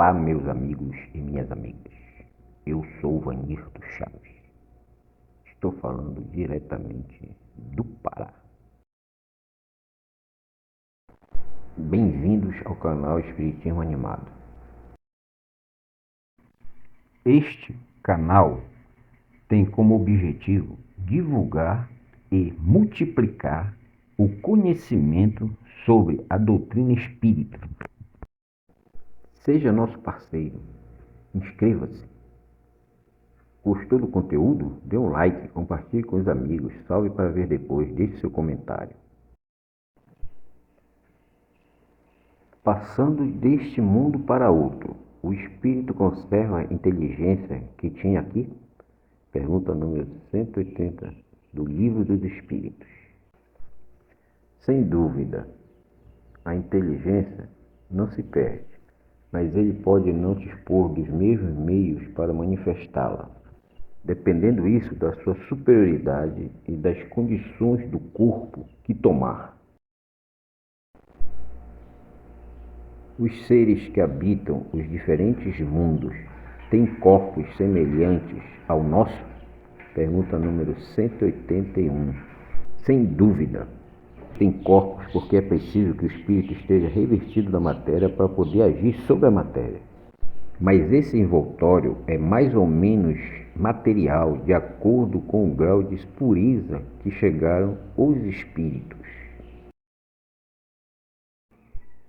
Olá, meus amigos e minhas amigas. Eu sou Vanirto Chaves. Estou falando diretamente do Pará. Bem-vindos ao canal Espiritismo Animado. Este canal tem como objetivo divulgar e multiplicar o conhecimento sobre a doutrina espírita. Seja nosso parceiro, inscreva-se. Gostou do conteúdo? Dê um like, compartilhe com os amigos, salve para ver depois, deixe seu comentário. Passando deste mundo para outro, o espírito conserva a inteligência que tinha aqui? Pergunta número 180 do Livro dos Espíritos. Sem dúvida, a inteligência não se perde, mas ele pode não dispor dos mesmos meios para manifestá-la, dependendo isso da sua superioridade e das condições do corpo que tomar. Os seres que habitam os diferentes mundos têm corpos semelhantes ao nosso? Pergunta número 181. Sem dúvida, tem corpos porque é preciso que o espírito esteja revestido da matéria para poder agir sobre a matéria. Mas esse envoltório é mais ou menos material de acordo com o grau de pureza que chegaram os espíritos.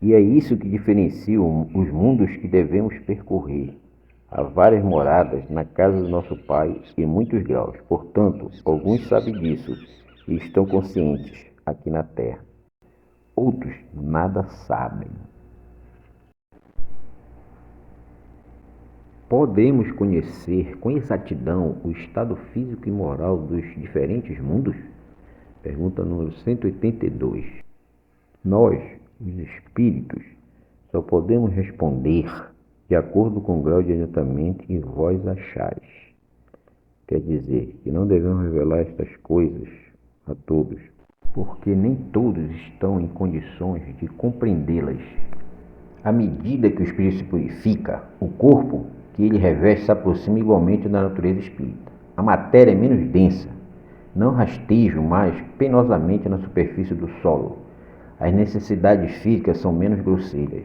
E é isso que diferencia os mundos que devemos percorrer. Há várias moradas na casa do nosso Pai em muitos graus. Portanto, alguns sabem disso e estão conscientes aqui na Terra. Outros nada sabem. Podemos conhecer com exatidão o estado físico e moral dos diferentes mundos? Pergunta número 182. Nós, os espíritos, só podemos responder de acordo com o grau de adiantamento que vós achais. Quer dizer que não devemos revelar estas coisas a todos, porque nem todos estão em condições de compreendê-las. À medida que o espírito se purifica, o corpo que ele reveste se aproxima igualmente da natureza espírita. A matéria é menos densa, não rasteja mais penosamente na superfície do solo. As necessidades físicas são menos grosseiras.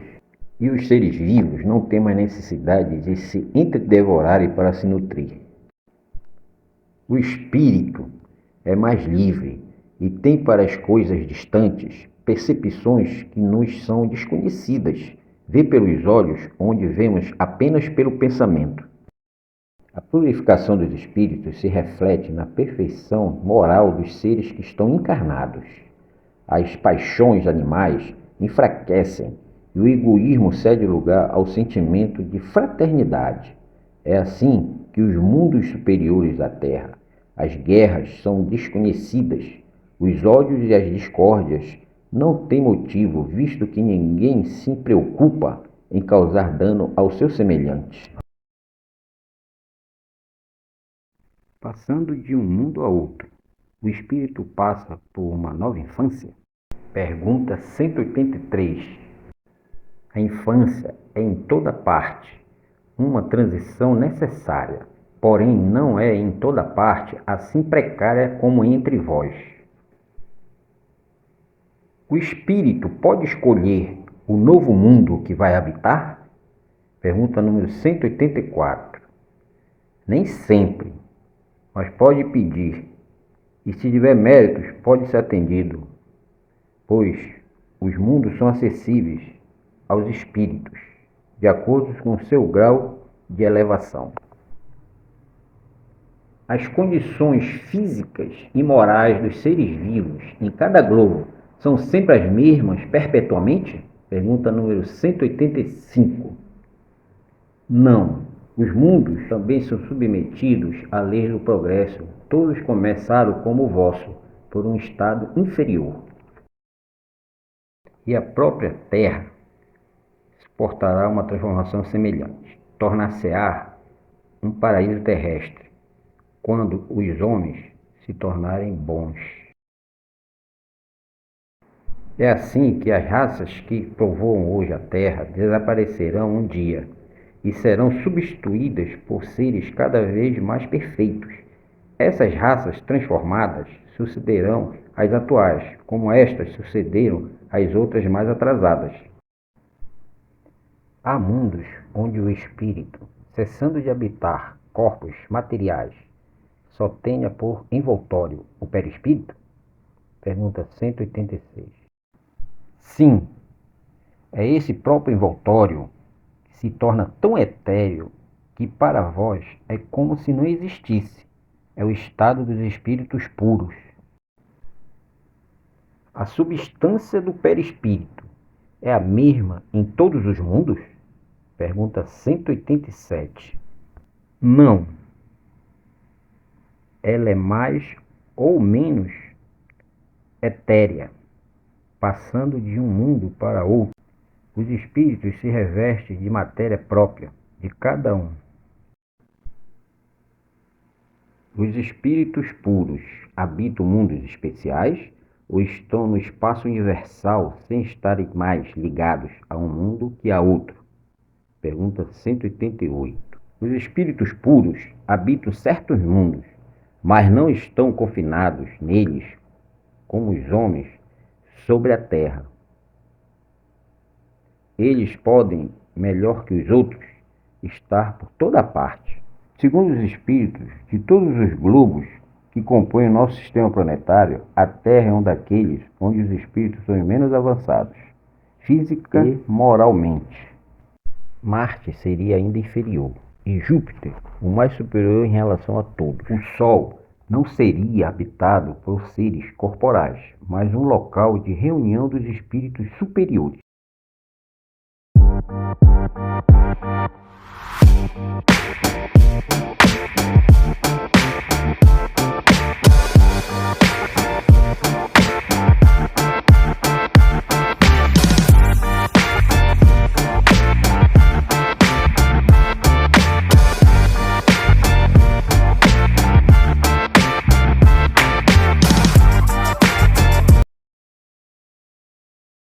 E os seres vivos não têm mais necessidade de se entredevorarem para se nutrir. O espírito é mais livre e tem para as coisas distantes percepções que nos são desconhecidas. Vê pelos olhos onde vemos apenas pelo pensamento. A purificação dos espíritos se reflete na perfeição moral dos seres que estão encarnados. As paixões animais enfraquecem e o egoísmo cede lugar ao sentimento de fraternidade. É assim que os mundos superiores da Terra, as guerras são desconhecidas, os ódios e as discórdias não têm motivo, visto que ninguém se preocupa em causar dano ao seu semelhante. Passando de um mundo a outro, o espírito passa por uma nova infância? Pergunta 183. A infância é em toda parte uma transição necessária, porém não é em toda parte assim precária como entre vós. O espírito pode escolher o novo mundo que vai habitar? Pergunta número 184. Nem sempre, mas pode pedir, e se tiver méritos, pode ser atendido, pois os mundos são acessíveis aos espíritos, de acordo com o seu grau de elevação. As condições físicas e morais dos seres vivos em cada globo são sempre as mesmas perpetuamente? Pergunta número 185. Não. Os mundos também são submetidos à lei do progresso. Todos começaram como o vosso, por um estado inferior. E a própria Terra suportará uma transformação semelhante. Tornar-se-á um paraíso terrestre, quando os homens se tornarem bons. É assim que as raças que povoam hoje a Terra desaparecerão um dia, e serão substituídas por seres cada vez mais perfeitos. Essas raças transformadas sucederão às atuais, como estas sucederam às outras mais atrasadas. Há mundos onde o espírito, cessando de habitar corpos materiais, só tenha por envoltório o perispírito? Pergunta 186. Sim, é esse próprio envoltório que se torna tão etéreo que para vós é como se não existisse. É o estado dos espíritos puros. A substância do perispírito é a mesma em todos os mundos? Pergunta 187. Não. Ela é mais ou menos etérea, passando de um mundo para outro. Os espíritos se revestem de matéria própria de cada um. Os espíritos puros habitam mundos especiais ou estão no espaço universal sem estarem mais ligados a um mundo que a outro? Pergunta 188. Os espíritos puros habitam certos mundos, mas não estão confinados neles como os homens sobre a terra. Eles podem, melhor que os outros, estar por toda parte. Segundo os espíritos de todos os globos que compõem o nosso sistema planetário, a Terra é um daqueles onde os espíritos são menos avançados, física e moralmente. Marte seria ainda inferior, e Júpiter o mais superior em relação a todos. O Sol não seria habitado por seres corporais, mas um local de reunião dos espíritos superiores.